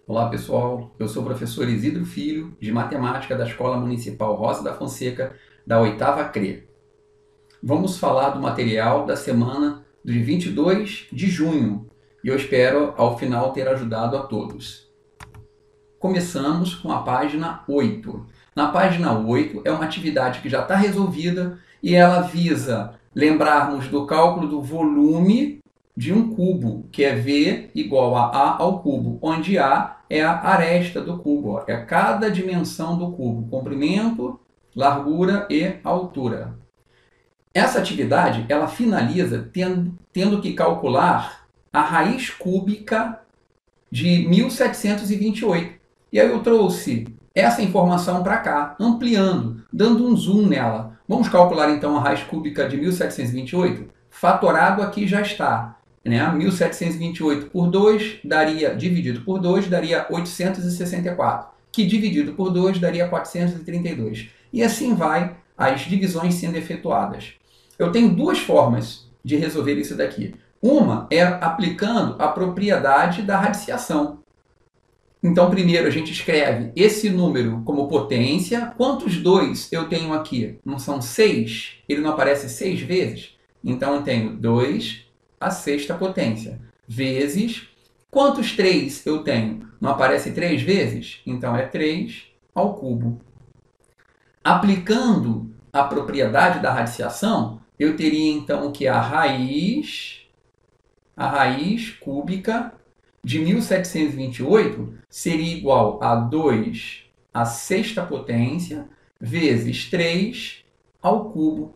Olá pessoal, eu sou o professor Isidro Filho, de Matemática da Escola Municipal Rosa da Fonseca, da 8ª CRE. Vamos falar do material da semana de 22 de junho e eu espero ao final ter ajudado a todos. Começamos com a página 8. Na página 8 é uma atividade que já está resolvida e ela visa lembrarmos do cálculo do volume de um cubo, que é V igual a A ao cubo, onde A é a aresta do cubo, é cada dimensão do cubo, comprimento, largura e altura. Essa atividade ela finaliza tendo que calcular a raiz cúbica de 1728. E aí eu trouxe essa informação para cá, ampliando, dando um zoom nela. Vamos calcular então a raiz cúbica de 1728? Fatorado aqui já está. 1728 por 2 daria, dividido por 2, daria 864, que dividido por 2 daria 432. E assim vai as divisões sendo efetuadas. Eu tenho duas formas de resolver isso daqui. Uma é aplicando a propriedade da radiciação. Então, primeiro a gente escreve esse número como potência. Quantos 2 eu tenho aqui? Não são 6? Ele não aparece 6 vezes? Então, eu tenho 2 a sexta potência, vezes... Quantos 3 eu tenho? Não aparece 3 vezes? Então, é 3 ao cubo. Aplicando a propriedade da radiciação, eu teria, então, que a raiz cúbica de 1728 seria igual a 2 à sexta potência vezes 3 ao cubo.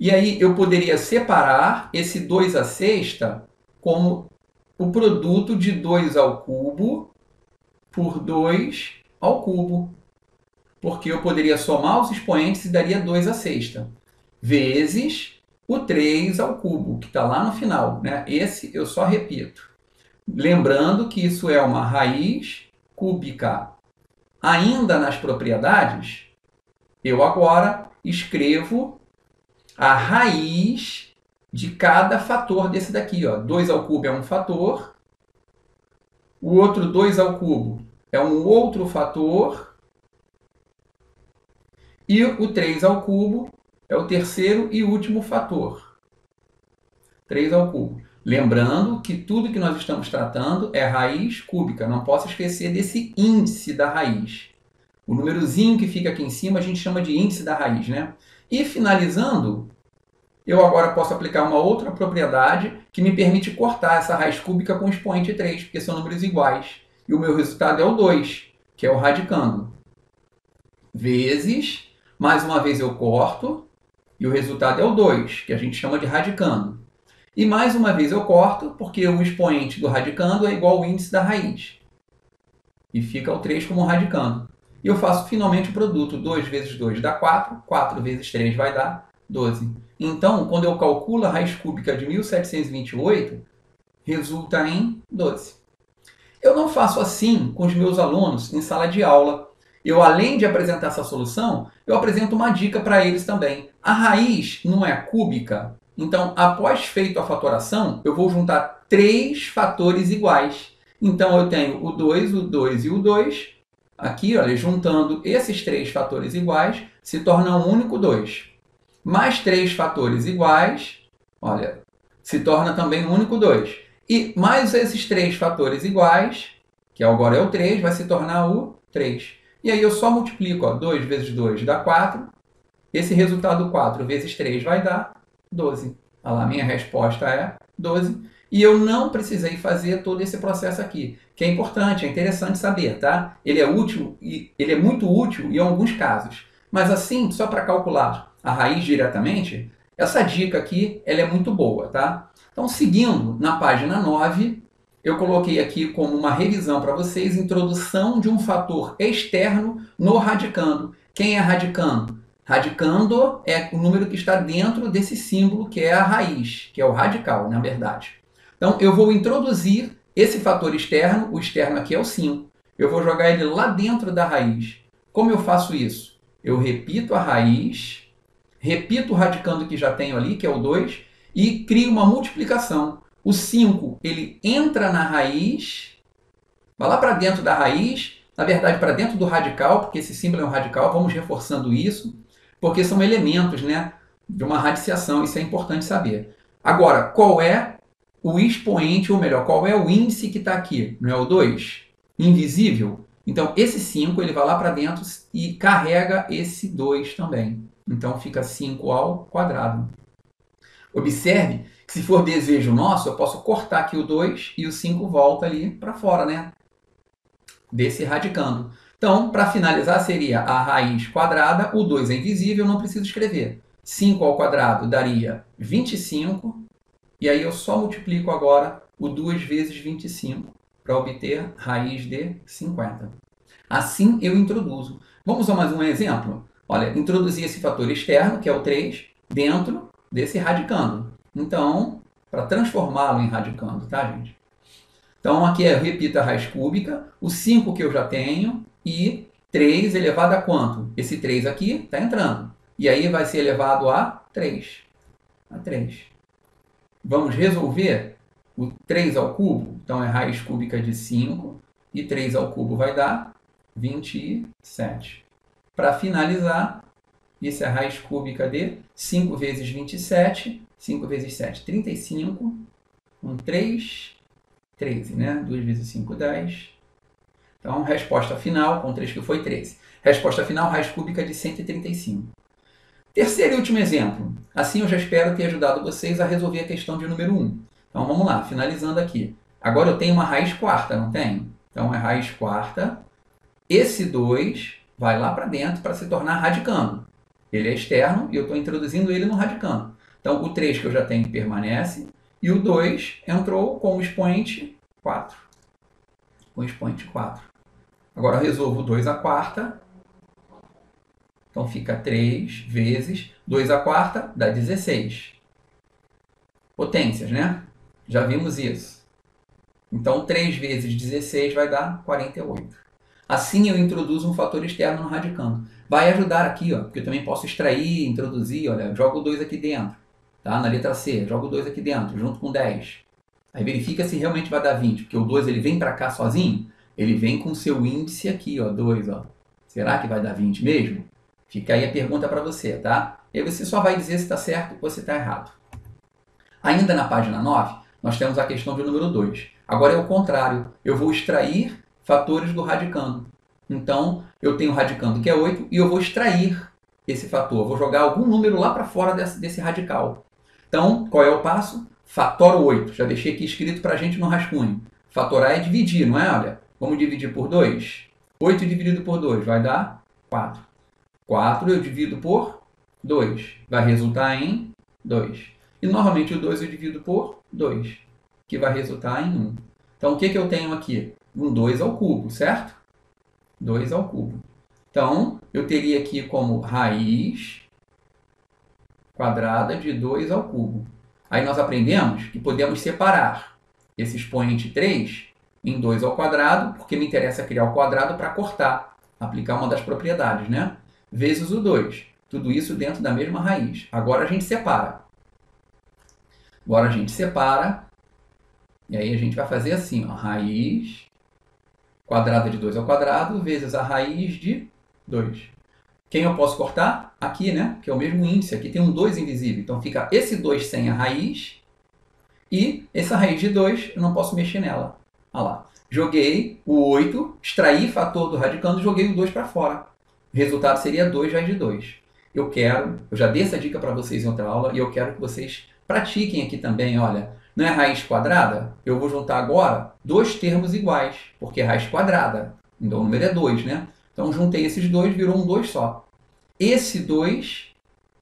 E aí eu poderia separar esse 2 à sexta como o produto de 2 ao cubo por 2 ao cubo. Porque eu poderia somar os expoentes e daria 2 à sexta. Vezes o 3 ao cubo, que está lá no final. Esse eu só repito. Lembrando que isso é uma raiz cúbica. Ainda nas propriedades, eu agora escrevo a raiz de cada fator desse daqui. 2 ao cubo é um fator, o outro 2 ao cubo é um outro fator, e o 3 ao cubo é o terceiro e último fator. 3 ao cubo. Lembrando que tudo que nós estamos tratando é raiz cúbica. Não posso esquecer desse índice da raiz. O númerozinho que fica aqui em cima a gente chama de índice da raiz, E finalizando, eu agora posso aplicar uma outra propriedade que me permite cortar essa raiz cúbica com o expoente 3, porque são números iguais. E o meu resultado é o 2, que é o radicando. Vezes, mais uma vez eu corto, e o resultado é o 2, que a gente chama de radicando. E mais uma vez eu corto, porque o expoente do radicando é igual ao índice da raiz. E fica o 3 como radicando. E eu faço finalmente o produto. 2 vezes 2 dá 4. 4 vezes 3 vai dar 12. Então, quando eu calculo a raiz cúbica de 1728, resulta em 12. Eu não faço assim com os meus alunos em sala de aula. Eu, além de apresentar essa solução, eu apresento uma dica para eles também. A raiz não é cúbica. Então, após feito a fatoração, eu vou juntar 3 fatores iguais. Então, eu tenho o 2 e o 2. Aqui, olha, juntando esses 3 fatores iguais, se torna um único 2. Mais 3 fatores iguais, olha, se torna também um único 2. E mais esses 3 fatores iguais, que agora é o 3, vai se tornar o 3. E aí eu só multiplico, 2 vezes 2 dá 4. Esse resultado 4 vezes 3 vai dar 12. Olha lá, minha resposta é 12. E eu não precisei fazer todo esse processo aqui, que é importante, é interessante saber, tá? Ele é útil, ele é muito útil em alguns casos. Mas assim, só para calcular a raiz diretamente, essa dica aqui ela é muito boa, tá? Então, seguindo na página 9, eu coloquei aqui como uma revisão para vocês, introdução de um fator externo no radicando. Quem é radicando? Radicando é o número que está dentro desse símbolo, que é a raiz, que é o radical, na verdade. Então, eu vou introduzir esse fator externo, o externo aqui é o 5. Eu vou jogar ele lá dentro da raiz. Como eu faço isso? Eu repito a raiz, repito o radicando que já tenho ali, que é o 2, e crio uma multiplicação. O 5 ele entra na raiz vai lá para dentro da raiz, na verdade para dentro do radical, porque esse símbolo é um radical, vamos reforçando isso, porque são elementos, né, de uma radiciação, isso é importante saber. Agora, qual é o expoente, ou melhor, qual é o índice que está aqui? Não é o 2? Invisível? Então, esse 5 ele vai lá para dentro e carrega esse 2 também. Então, fica 5 ao quadrado. Observe que se for desejo nosso, eu posso cortar aqui o 2 e o 5 volta ali para fora, né? Desse radicando. Então, para finalizar, seria a raiz quadrada, o 2 é invisível, não preciso escrever. 5 ao quadrado daria 25, e aí eu só multiplico agora o 2 vezes 25 para obter raiz de 50. Assim eu introduzo. Vamos a mais um exemplo? Olha, introduzir esse fator externo, que é o 3, dentro desse radicando. Então, para transformá-lo em radicando, tá, gente? Então, aqui eu repito a raiz cúbica, o 5 que eu já tenho, e 3 elevado a quanto? Esse 3 aqui está entrando. E aí vai ser elevado a 3. A 3. Vamos resolver o 3 ao cubo. Então, é raiz cúbica de 5. E 3 ao cubo vai dar 27. Para finalizar, isso é a raiz cúbica de 5 vezes 27. 5 vezes 7, 35. 3, 13, né? 2 vezes 5, 10. Então, resposta final, com 3 que foi 13. Resposta final, raiz cúbica de 135. Terceiro e último exemplo. Assim eu já espero ter ajudado vocês a resolver a questão de número 1. Então, vamos lá, finalizando aqui. Agora eu tenho uma raiz quarta, não tenho? Então, é raiz quarta. Esse 2 vai lá para dentro para se tornar radicando. Ele é externo e eu estou introduzindo ele no radicando. Então, o 3 que eu já tenho permanece. E o 2 entrou com o expoente 4. Com o expoente 4. Agora eu resolvo 2 à quarta. Então fica 3 vezes 2 à quarta dá 16. Potências, né? Já vimos isso. Então 3 vezes 16 vai dar 48. Assim eu introduzo um fator externo no radicando. Vai ajudar aqui, ó, porque eu também posso extrair, introduzir, olha, jogo 2 aqui dentro. Tá? Na letra C, jogo 2 aqui dentro, junto com 10. Aí verifica se realmente vai dar 20, porque o 2 ele vem para cá sozinho, ele vem com o seu índice aqui, ó, 2. Ó. Será que vai dar 20 mesmo? Fica aí a pergunta para você, tá? E aí você só vai dizer se está certo ou se está errado. Ainda na página 9, nós temos a questão de número 2. Agora é o contrário, eu vou extrair fatores do radicando. Então, eu tenho o radicando que é 8 e eu vou extrair esse fator. Vou jogar algum número lá para fora desse radical. Então, qual é o passo? Fatoro 8. Já deixei aqui escrito para a gente no rascunho. Fatorar é dividir, não é? Olha, vamos dividir por 2. 8 dividido por 2 vai dar 4. 4 eu divido por 2. Vai resultar em 2. E novamente o 2 eu divido por 2, que vai resultar em 1. Então, o que eu tenho aqui? Um 2 ao cubo, certo? 2 ao cubo. Então, eu teria aqui como raiz quadrada de 2 ao cubo. Aí nós aprendemos que podemos separar esse expoente 3 em 2 ao quadrado, porque me interessa criar o quadrado para cortar, aplicar uma das propriedades, né? Vezes o 2. Tudo isso dentro da mesma raiz. Agora a gente separa. E aí a gente vai fazer assim, ó, raiz quadrada de 2 ao quadrado vezes a raiz de 2. Quem eu posso cortar? Aqui, né? Que é o mesmo índice. Aqui tem um 2 invisível. Então fica esse 2 sem a raiz. E essa raiz de 2, eu não posso mexer nela. Olha lá. Joguei o 8, extraí fator do radicando e joguei o 2 para fora. O resultado seria 2 raiz de 2. Eu já dei essa dica para vocês em outra aula e eu quero que vocês pratiquem aqui também. Olha, não é raiz quadrada? Eu vou juntar agora dois termos iguais, porque é raiz quadrada. Então o número é 2, né? Então juntei esses dois, virou um 2 só. Esse 2,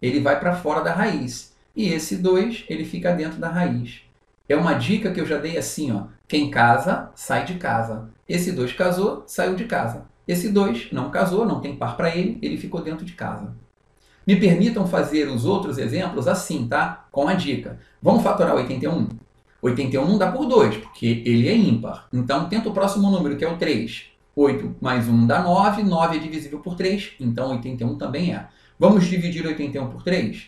ele vai para fora da raiz. E esse 2, ele fica dentro da raiz. É uma dica que eu já dei assim, ó. Quem casa, sai de casa. Esse 2 casou, saiu de casa. Esse 2 não casou, não tem par para ele ficou dentro de casa. Me permitam fazer os outros exemplos assim, tá? Com a dica. Vamos fatorar 81? 81 não dá por 2, porque ele é ímpar. Então, tenta o próximo número, que é o 3. 8 mais 1 dá 9. 9 é divisível por 3, então 81 também é. Vamos dividir 81 por 3?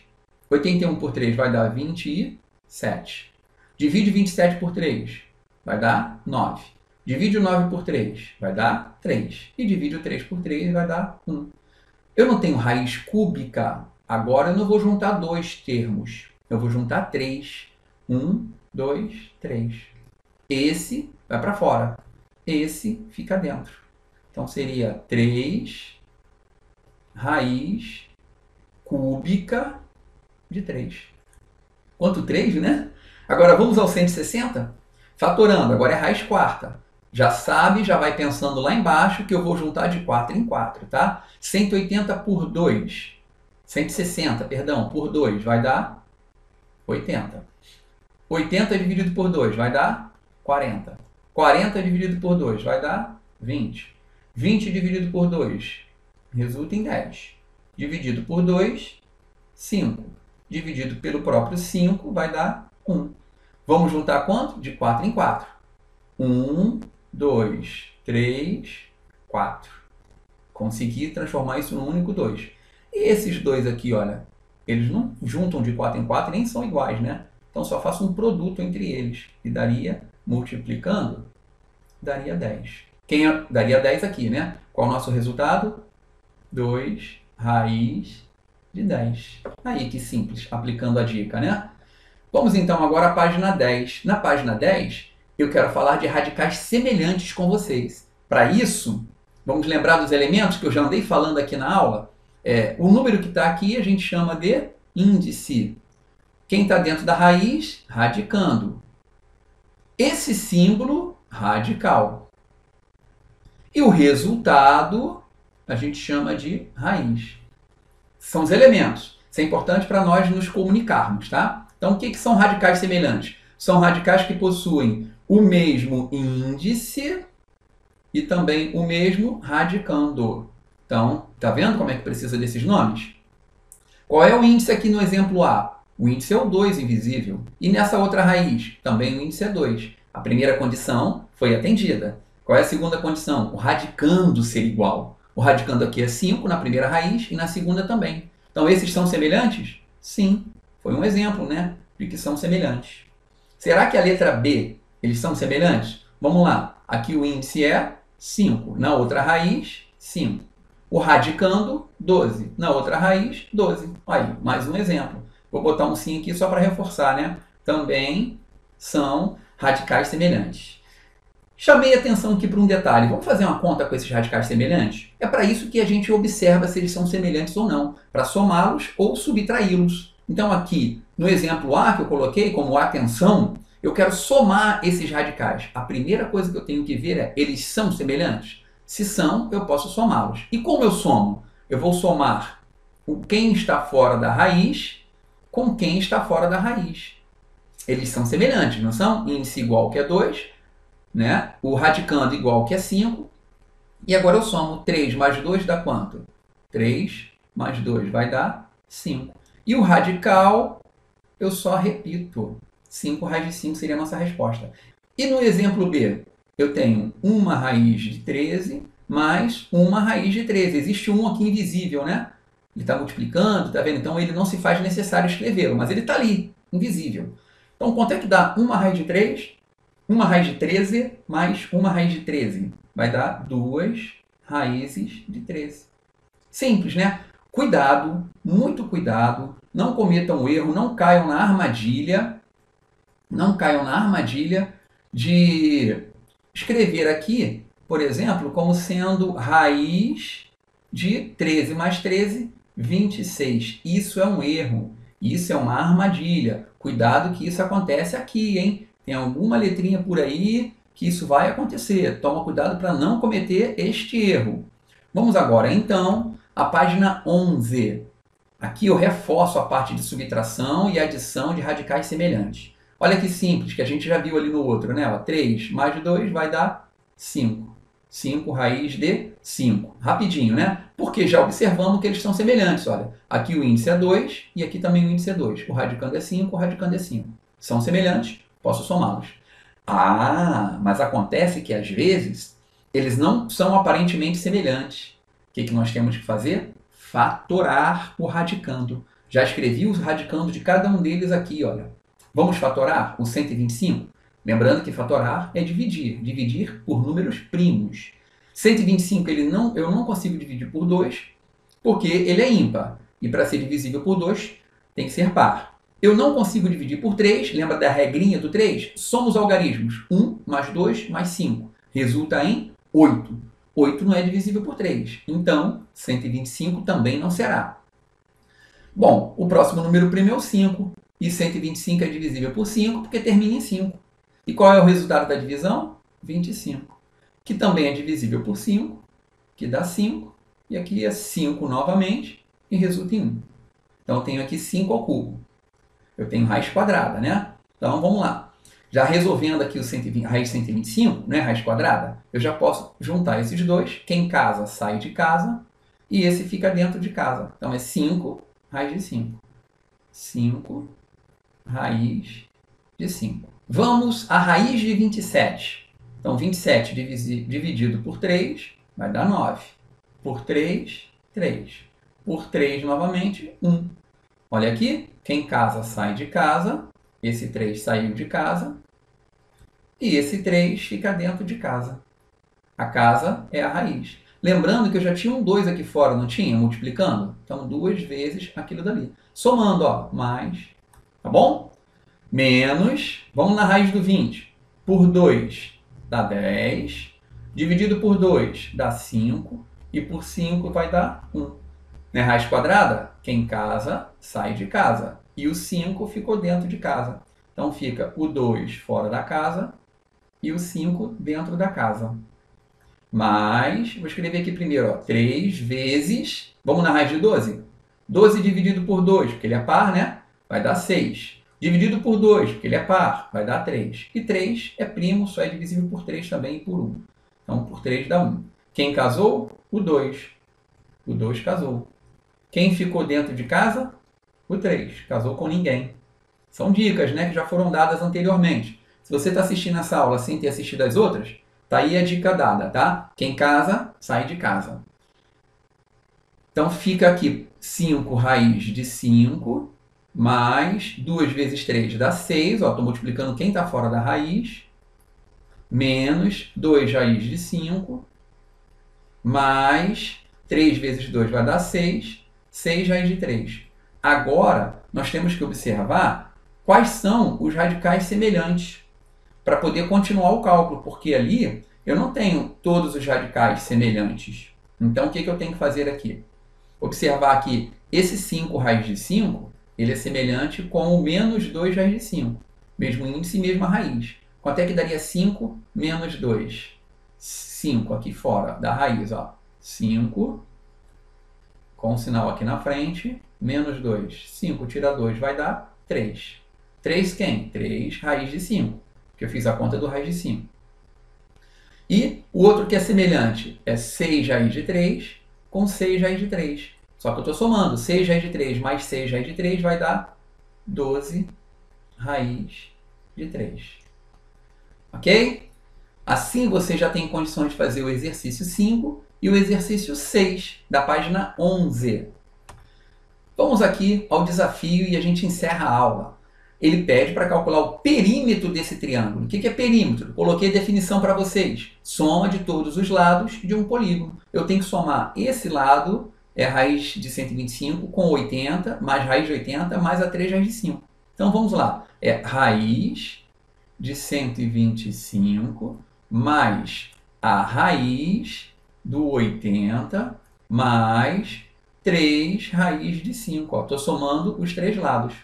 81 por 3 vai dar 27. Divide 27 por 3. Vai dar 9. Divide o 9 por 3, vai dar 3. E divide o 3 por 3, vai dar 1. Eu não tenho raiz cúbica, agora eu não vou juntar dois termos. Eu vou juntar 3. 1, 2, 3. Esse vai para fora. Esse fica dentro. Então seria 3 raiz cúbica de 3. Quanto 3, né? Agora vamos ao 160? Fatorando, agora é raiz quarta. Já sabe, já vai pensando lá embaixo que eu vou juntar de 4 em 4, tá? 180 por 2. 160, perdão, por 2 vai dar 80. 80 dividido por 2 vai dar 40. 40 dividido por 2 vai dar 20. 20 dividido por 2 resulta em 10. Dividido por 2, 5. Dividido pelo próprio 5 vai dar 1. Vamos juntar quanto? De 4 em 4. 1, 2, 3, 4. Consegui transformar isso num único 2. E esses dois aqui, olha, eles não juntam de 4 em 4 e nem são iguais, né? Então só faço um produto entre eles. E daria, multiplicando, daria 10. Daria 10 aqui, né? Qual é o nosso resultado? 2 raiz de 10. Aí que simples, aplicando a dica, né? Vamos então agora à página 10. Na página 10, eu quero falar de radicais semelhantes com vocês. Para isso, vamos lembrar dos elementos que eu já andei falando aqui na aula. O número que está aqui a gente chama de índice. Quem está dentro da raiz, radicando. Esse símbolo, radical. E o resultado, a gente chama de raiz. São os elementos. Isso é importante para nós nos comunicarmos, tá? Então, o que são radicais semelhantes? São radicais que possuem o mesmo índice e também o mesmo radicando. Então, tá vendo como é que precisa desses nomes? Qual é o índice aqui no exemplo A? O índice é o 2 invisível. E nessa outra raiz? Também o índice é 2. A primeira condição foi atendida. Qual é a segunda condição? O radicando ser igual. O radicando aqui é 5 na primeira raiz e na segunda também. Então, esses são semelhantes? Sim. Foi um exemplo, né, de que são semelhantes. Será que a letra B, eles são semelhantes? Vamos lá. Aqui o índice é 5. Na outra raiz, 5. O radicando, 12. Na outra raiz, 12. Aí, mais um exemplo. Vou botar um sim aqui só para reforçar, né? Também são radicais semelhantes. Chamei a atenção aqui para um detalhe. Vamos fazer uma conta com esses radicais semelhantes? É para isso que a gente observa se eles são semelhantes ou não, para somá-los ou subtraí-los. Então aqui, no exemplo A que eu coloquei como atenção, eu quero somar esses radicais. A primeira coisa que eu tenho que ver é, eles são semelhantes? Se são, eu posso somá-los. E como eu somo? Eu vou somar quem está fora da raiz com quem está fora da raiz. Eles são semelhantes, não são? Índice igual que é 2, né? O radicando igual que é 5. E agora eu somo 3 mais 2 dá quanto? 3 mais 2 vai dar 5. E o radical, eu só repito. 5 raiz de 5 seria a nossa resposta. E no exemplo B, eu tenho uma raiz de 13 mais uma raiz de 13. Existe um aqui invisível, né? Ele está multiplicando, tá vendo? Então ele não se faz necessário escrevê-lo, mas ele está ali, invisível. Então quanto é que dá uma raiz de 3? Uma raiz de 13 mais uma raiz de 13. Vai dar 2 raízes de 13. Simples, né? Cuidado, muito cuidado. Não cometam o erro, não caiam na armadilha. Não caiam na armadilha de escrever aqui, por exemplo, como sendo raiz de 13 mais 13, 26. Isso é um erro. Isso é uma armadilha. Cuidado que isso acontece aqui, hein? Tem alguma letrinha por aí que isso vai acontecer. Toma cuidado para não cometer este erro. Vamos agora, então, à página 11. Aqui eu reforço a parte de subtração e adição de radicais semelhantes. Olha que simples, que a gente já viu ali no outro, né? 3 mais 2 vai dar 5. 5 raiz de 5. Rapidinho, né? Porque já observamos que eles são semelhantes. Olha, aqui o índice é 2 e aqui também o índice é 2. O radicando é 5, o radicando é 5. São semelhantes, posso somá-los. Ah, mas acontece que às vezes eles não são aparentemente semelhantes. O que nós temos que fazer? Fatorar o radicando. Já escrevi o radicando de cada um deles aqui, olha. Vamos fatorar o 125? Lembrando que fatorar é dividir, dividir por números primos. 125 eu não consigo dividir por 2, porque ele é ímpar. E para ser divisível por 2, tem que ser par. Eu não consigo dividir por 3, lembra da regrinha do 3? Somos algarismos. 1 mais 2 mais 5. Resulta em 8. 8 não é divisível por 3. Então, 125 também não será. Bom, o próximo número primo é o 5. E 125 é divisível por 5 porque termina em 5. E qual é o resultado da divisão? 25. Que também é divisível por 5, que dá 5. E aqui é 5 novamente e resulta em 1. Então, eu tenho aqui 5 ao cubo. Eu tenho raiz quadrada, né? Então, vamos lá. Já resolvendo aqui o raiz de 125, né, raiz quadrada, eu já posso juntar esses dois. Quem casa, sai de casa. E esse fica dentro de casa. Então, é 5 raiz de 5. 5 raiz de 5. Vamos à raiz de 27. Então, 27 dividido por 3 vai dar 9. Por 3, 3. Por 3 novamente, 1. Olha aqui, quem casa sai de casa, esse 3 saiu de casa, e esse 3 fica dentro de casa. A casa é a raiz. Lembrando que eu já tinha um 2 aqui fora, não tinha? Multiplicando? Então, 2 vezes aquilo dali. Somando, ó, mais, tá bom? Menos, vamos na raiz do 20. Por 2 dá 10, dividido por 2 dá 5, e por 5 vai dar 1. Né? Raiz quadrada, quem casa, sai de casa. E o 5 ficou dentro de casa. Então, fica o 2 fora da casa e o 5 dentro da casa. Mais, vou escrever aqui primeiro, ó, 3 vezes, vamos na raiz de 12? 12 dividido por 2, porque ele é par, né? Vai dar 6. Dividido por 2, porque ele é par, vai dar 3. E 3 é primo, só é divisível por 3 também e por 1. Então, por 3 dá 1. Quem casou? O 2. O 2 casou. Quem ficou dentro de casa? O 3. Casou com ninguém. São dicas, né, que já foram dadas anteriormente. Se você está assistindo essa aula sem ter assistido as outras, tá aí a dica dada, tá? Quem casa, sai de casa. Então, fica aqui 5 raiz de 5, mais 2 vezes 3 dá 6. Estou multiplicando quem está fora da raiz. Menos 2 raiz de 5, mais 3 vezes 2 vai dar 6. 6 raiz de 3. Agora, nós temos que observar quais são os radicais semelhantes para poder continuar o cálculo, porque ali eu não tenho todos os radicais semelhantes. Então, o que eu tenho que fazer aqui? Observar que esse 5 raiz de 5, ele é semelhante com o menos 2 raiz de 5. Mesmo índice e mesma raiz. Quanto é que daria 5 menos 2? 5 aqui fora da raiz, ó. 5, com o sinal aqui na frente, menos 2. 5 tira 2 vai dar 3. 3 quem? 3 raiz de 5, que eu fiz a conta do raiz de 5. E o outro que é semelhante é 6 raiz de 3 com 6 raiz de 3. Só que eu estou somando. 6 raiz de 3 mais 6 raiz de 3 vai dar 12 raiz de 3. Ok? Assim você já tem condições de fazer o exercício 5 e o exercício 6 da página 11. Vamos aqui ao desafio e a gente encerra a aula. Ele pede para calcular o perímetro desse triângulo. O que é perímetro? Coloquei a definição para vocês. Soma de todos os lados de um polígono. Eu tenho que somar esse lado, é a raiz de 125, com 80, mais raiz de 80, mais a 3 raiz de 5. Então, vamos lá. É raiz de 125 mais a raiz do 80 mais 3 raiz de 5. Estou somando os três lados.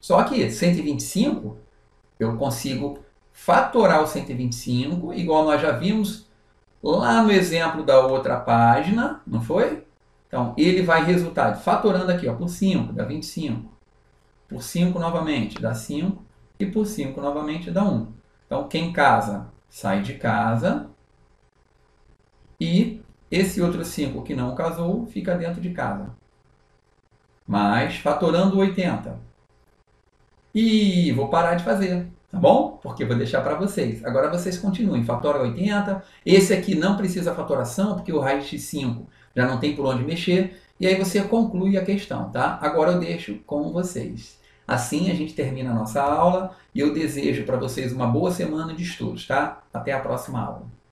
Só que 125, eu consigo fatorar o 125, igual nós já vimos lá no exemplo da outra página, não foi? Então, ele vai resultar, fatorando aqui, ó, por 5, dá 25. Por 5 novamente, dá 5. E por 5 novamente, dá 1. Então, quem casa, sai de casa. E esse outro 5 que não casou, fica dentro de casa. Mas, fatorando 80. E vou parar de fazer, tá bom? Porque vou deixar para vocês. Agora vocês continuem. Fatora 80. Esse aqui não precisa fatoração, porque o raiz de 5 já não tem por onde mexer. E aí você conclui a questão, tá? Agora eu deixo com vocês. Assim a gente termina a nossa aula e eu desejo para vocês uma boa semana de estudos, tá? Até a próxima aula.